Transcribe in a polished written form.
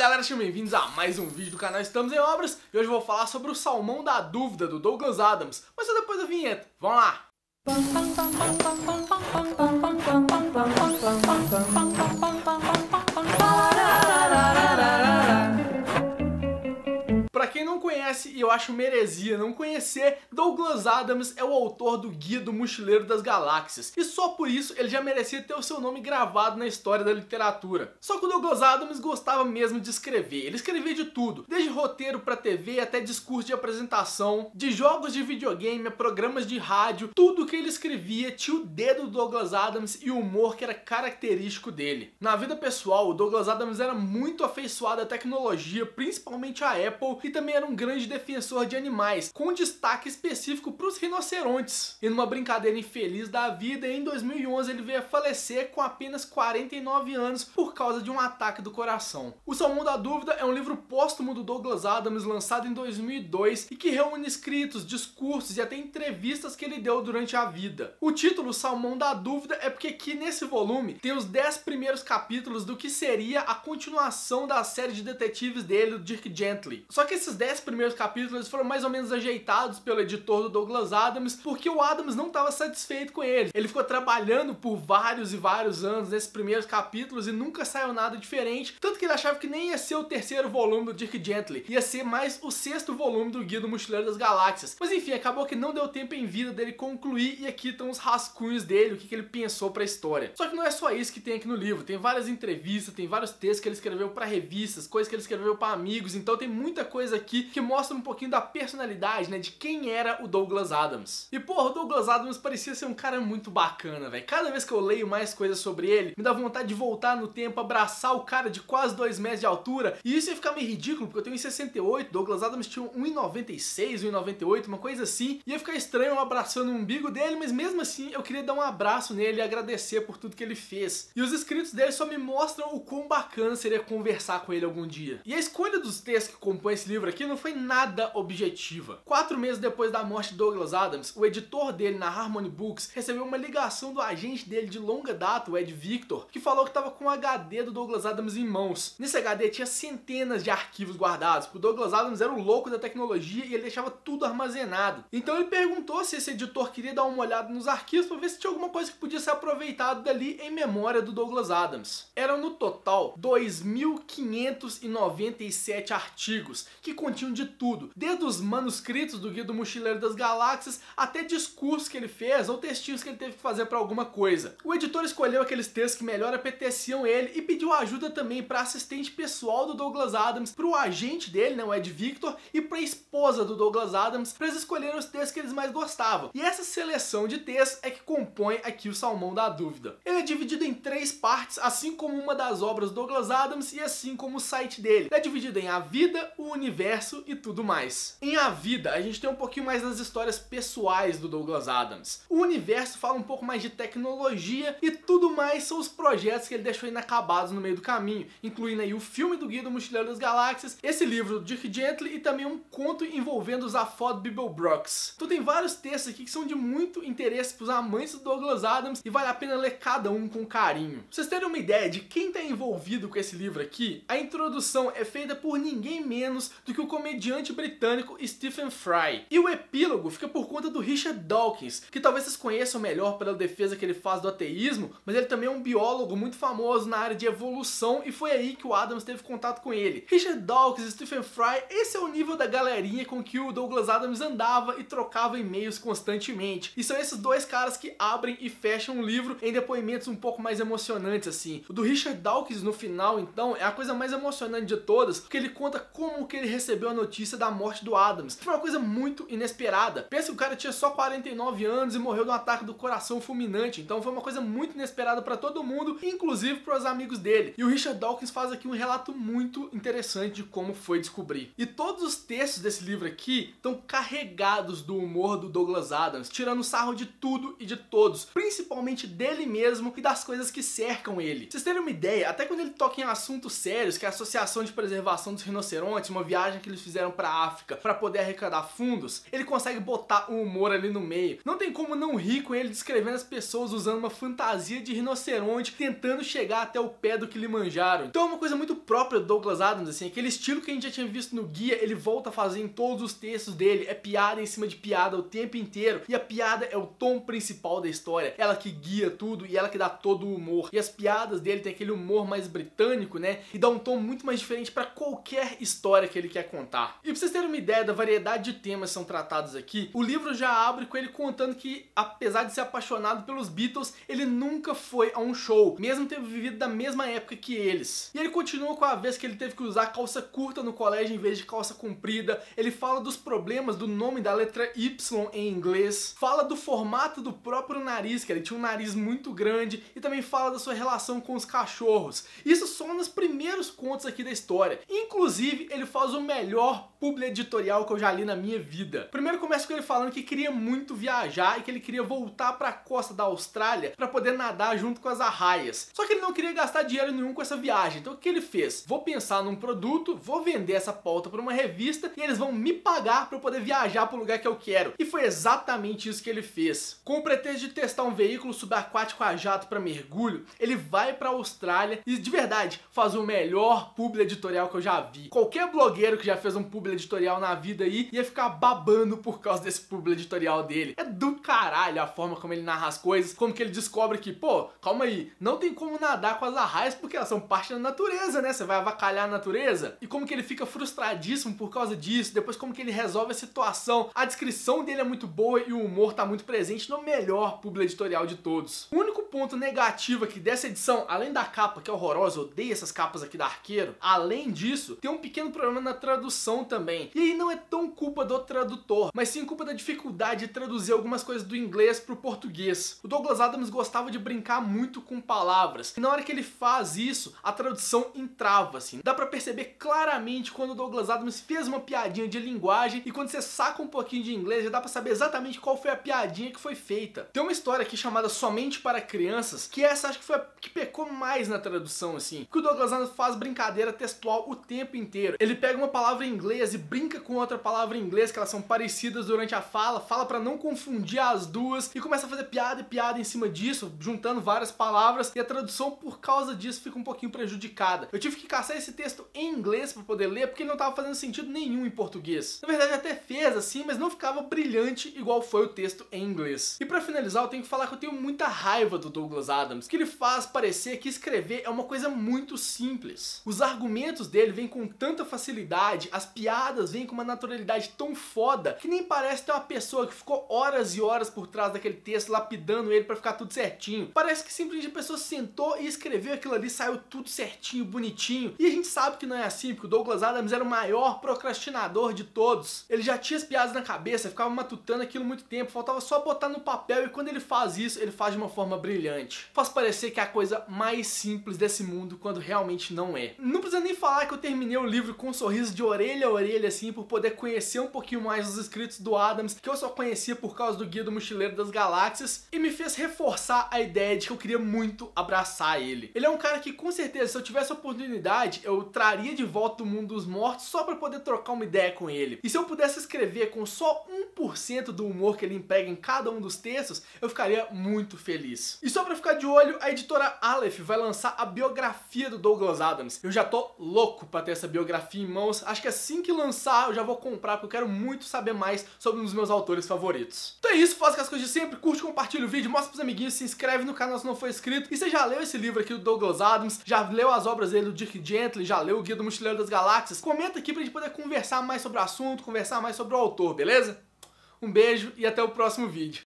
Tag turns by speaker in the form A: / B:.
A: galera, sejam bem-vindos a mais um vídeo do canal Estamos em Obras. E hoje eu vou falar sobre o Salmão da Dúvida, do Douglas Adams. Mas só depois da vinheta, vamos lá! Pra quem não conhece, e eu acho heresia não conhecer, Douglas Adams é o autor do Guia do Mochileiro das Galáxias, e só por isso ele já merecia ter o seu nome gravado na história da literatura. Só que o Douglas Adams gostava mesmo de escrever, ele escrevia de tudo, desde roteiro pra TV até discurso de apresentação, de jogos de videogame a programas de rádio, tudo que ele escrevia tinha o dedo do Douglas Adams e o humor que era característico dele. Na vida pessoal, o Douglas Adams era muito afeiçoado à tecnologia, principalmente à Apple, e também era um grande defensor de animais, com destaque específico para os rinocerontes. E numa brincadeira infeliz da vida, em 2011 ele veio a falecer com apenas 49 anos por causa de um ataque do coração. O Salmão da Dúvida é um livro póstumo do Douglas Adams, lançado em 2002, e que reúne escritos, discursos e até entrevistas que ele deu durante a vida. O título Salmão da Dúvida é porque aqui nesse volume tem os 10 primeiros capítulos do que seria a continuação da série de detetives dele, o Dirk Gently. Só que esses 10 primeiros capítulos foram mais ou menos ajeitados pelo editor do Douglas Adams, porque o Adams não estava satisfeito com ele. Ele ficou trabalhando por vários e vários anos nesses primeiros capítulos e nunca saiu nada diferente, tanto que ele achava que nem ia ser o terceiro volume do Dirk Gently, ia ser mais o 6º volume do Guia do Mochileiro das Galáxias. Mas enfim, acabou que não deu tempo em vida dele concluir, e aqui estão os rascunhos dele, o que ele pensou pra história. Só que não é só isso que tem aqui no livro, tem várias entrevistas, tem vários textos que ele escreveu pra revistas, coisas que ele escreveu pra amigos, então tem muita coisa aqui que mostra um pouquinho da personalidade, né, de quem era o Douglas Adams. E porra, o Douglas Adams parecia ser um cara muito bacana, velho. Cada vez que eu leio mais coisas sobre ele, me dá vontade de voltar no tempo, abraçar o cara de quase 2 metros de altura, e isso ia ficar meio ridículo, porque eu tenho 1,68, Douglas Adams tinha 1,96, 1,98, uma coisa assim, ia ficar estranho eu abraçando o umbigo dele, mas mesmo assim eu queria dar um abraço nele e agradecer por tudo que ele fez. E os escritos dele só me mostram o quão bacana seria conversar com ele algum dia. E a escolha dos textos que compõem esse livro aqui não foi nada objetiva. 4 meses depois da morte de Douglas Adams, o editor dele na Harmony Books recebeu uma ligação do agente dele de longa data, o Ed Victor, que falou que estava com o HD do Douglas Adams em mãos. Nesse HD tinha centenas de arquivos guardados, porque o Douglas Adams era o louco da tecnologia e ele deixava tudo armazenado. Então ele perguntou se esse editor queria dar uma olhada nos arquivos para ver se tinha alguma coisa que podia ser aproveitada dali em memória do Douglas Adams. Eram no total 2.597 artigos, que continham de tudo, desde os manuscritos do Guia do Mochileiro das Galáxias até discursos que ele fez ou textinhos que ele teve que fazer para alguma coisa. O editor escolheu aqueles textos que melhor apeteciam ele e pediu ajuda também para assistente pessoal do Douglas Adams, para o agente dele, né, o Ed Victor, e para a esposa do Douglas Adams, para eles escolherem os textos que eles mais gostavam. E essa seleção de textos é que compõe aqui o Salmão da Dúvida. Ele é dividido em 3 partes, assim como uma das obras do Douglas Adams e assim como o site dele. Ele é dividido em A Vida, o Universo e tudo mais. Em A Vida, a gente tem um pouquinho mais das histórias pessoais do Douglas Adams. O Universo fala um pouco mais de tecnologia e tudo mais são os projetos que ele deixou inacabados no meio do caminho, incluindo aí o filme do Guia do Mochileiro das Galáxias, esse livro do Dirk Gently e também um conto envolvendo os Zaphod Beeblebrox. Então tem vários textos aqui que são de muito interesse para os amantes do Douglas Adams e vale a pena ler cada um com carinho. Pra vocês terem uma ideia de quem está envolvido com esse livro aqui, a introdução é feita por ninguém menos do que o comediante britânico Stephen Fry. E o epílogo fica por conta do Richard Dawkins, que talvez vocês conheçam melhor pela defesa que ele faz do ateísmo, mas ele também é um biólogo muito famoso na área de evolução e foi aí que o Adams teve contato com ele. Richard Dawkins e Stephen Fry, esse é o nível da galerinha com que o Douglas Adams andava e trocava e-mails constantemente. E são esses dois caras que abrem e fecham o livro em depoimentos um pouco mais emocionantes assim. O do Richard Dawkins no final, então, é a coisa mais emocionante de todas, porque ele conta como que ele recebeu a notícia da morte do Adams. Foi uma coisa muito inesperada. Pensa que o cara tinha só 49 anos e morreu de um ataque do coração fulminante, então foi uma coisa muito inesperada para todo mundo, inclusive para os amigos dele. E o Richard Dawkins faz aqui um relato muito interessante de como foi descobrir. E todos os textos desse livro aqui estão carregados do humor do Douglas Adams, tirando sarro de tudo e de todos, principalmente dele mesmo e das coisas que cercam ele. Pra vocês terem uma ideia, até quando ele toca em assuntos sérios, que é a Associação de Preservação dos Rinocerontes, uma viagem que eles fizeram pra África pra poder arrecadar fundos, ele consegue botar o humor ali no meio. Não tem como não rir com ele descrevendo as pessoas usando uma fantasia de rinoceronte tentando chegar até o pé do Kilimanjaro. Então é uma coisa muito própria do Douglas Adams, assim, aquele estilo que a gente já tinha visto no guia, ele volta a fazer em todos os textos dele, é piada em cima de piada o tempo inteiro, e a piada é o tom principal da história, ela que guia tudo e ela que dá todo o humor. E as piadas dele tem aquele humor mais britânico, né, e dá um tom muito mais diferente pra qualquer história que ele quer contar. E pra vocês terem uma ideia da variedade de temas que são tratados aqui, o livro já abre com ele contando que, apesar de ser apaixonado pelos Beatles, ele nunca foi a um show, mesmo tendo vivido da mesma época que eles. E ele continua com a vez que ele teve que usar calça curta no colégio em vez de calça comprida, ele fala dos problemas do nome da letra Y em inglês, fala do formato do próprio nariz, que ele tinha um nariz muito grande, e também fala da sua relação com os cachorros. Isso só nos primeiros contos aqui da história. Inclusive, ele faz o melhor publi editorial que eu já li na minha vida. Primeiro começa com ele falando que queria muito viajar e que ele queria voltar para a costa da Austrália para poder nadar junto com as arraias. Só que ele não queria gastar dinheiro nenhum com essa viagem. Então o que ele fez? Vou pensar num produto, vou vender essa pauta para uma revista e eles vão me pagar para eu poder viajar para o lugar que eu quero. E foi exatamente isso que ele fez. Com o pretexto de testar um veículo subaquático a jato para mergulho, ele vai para a Austrália e de verdade faz o melhor publi editorial que eu já vi. Qualquer blogueiro que já fez um publi editorial na vida aí ia ficar babando por causa desse publi editorial dele. É do caralho a forma como ele narra as coisas, como que ele descobre que, pô, calma aí, não tem como nadar com as arraias porque elas são parte da natureza, né? Você vai avacalhar a natureza. E como que ele fica frustradíssimo por causa disso, depois como que ele resolve a situação. A descrição dele é muito boa e o humor tá muito presente no melhor publi editorial de todos. O único ponto negativo aqui dessa edição, além da capa que é horrorosa, eu odeio essas capas aqui da Arqueiro, além disso, tem um pequeno problema na tradução também. E aí não é tão culpa do tradutor, mas sim culpa da dificuldade de traduzir algumas coisas do inglês pro português. O Douglas Adams gostava de brincar muito com palavras, e na hora que ele faz isso, a tradução entrava, assim. Dá pra perceber claramente quando o Douglas Adams fez uma piadinha de linguagem, e quando você saca um pouquinho de inglês, já dá pra saber exatamente qual foi a piadinha que foi feita. Tem uma história aqui chamada Somente para Crianças, que essa acho que foi a que pecou mais na tradução, assim. Que o Douglas Adams faz brincadeira textual o tempo inteiro. Ele pega uma palavra em inglês e brinca com outra palavra em inglês, que elas são parecidas durante a fala pra não confundir as duas, e começa a fazer piada e piada em cima disso, juntando várias palavras, e a tradução por causa disso fica um pouquinho prejudicada. Eu tive que caçar esse texto em inglês pra poder ler, porque ele não tava fazendo sentido nenhum em português. Na verdade até fez assim, mas não ficava brilhante igual foi o texto em inglês. E pra finalizar eu tenho que falar que eu tenho muita raiva do Douglas Adams, que ele faz parecer que escrever é uma coisa muito simples. Os argumentos dele vêm com tanta facilidade, as piadas vêm com uma naturalidade tão foda, que nem parece ter uma pessoa que ficou horas e horas por trás daquele texto, lapidando ele pra ficar tudo certinho. Parece que simplesmente a pessoa sentou e escreveu aquilo ali, saiu tudo certinho, bonitinho. E a gente sabe que não é assim, porque o Douglas Adams era o maior procrastinador de todos. Ele já tinha as piadas na cabeça, ficava matutando aquilo muito tempo, faltava só botar no papel, e quando ele faz isso, ele faz de uma forma brilhante. Faz parecer que é a coisa mais simples desse mundo, quando realmente não é. Não precisa nem falar que eu terminei o livro com um sorriso de orelha a orelha, assim, por poder conhecer um pouquinho mais os escritos do Adams, que eu só conhecia por causa do Guia do Mochileiro das Galáxias, e me fez reforçar a ideia de que eu queria muito abraçar ele. Ele é um cara que, com certeza, se eu tivesse a oportunidade, eu traria de volta do mundo dos mortos só pra poder trocar uma ideia com ele. E se eu pudesse escrever com só 1% do humor que ele emprega em cada um dos textos, eu ficaria muito feliz. E só pra ficar de olho, a editora Aleph vai lançar a biografia do Douglas Adams. Eu já tô louco pra ter essa biografia em mãos. Acho que assim que lançar eu já vou comprar, porque eu quero muito saber mais sobre um dos meus autores favoritos. Então é isso, faça as coisas de sempre, curte, compartilha o vídeo, mostra pros amiguinhos, se inscreve no canal se não for inscrito. E você já leu esse livro aqui do Douglas Adams, já leu as obras dele do Dirk Gently, já leu o Guia do Mochileiro das Galáxias? Comenta aqui pra gente poder conversar mais sobre o assunto, conversar mais sobre o autor, beleza? Um beijo e até o próximo vídeo.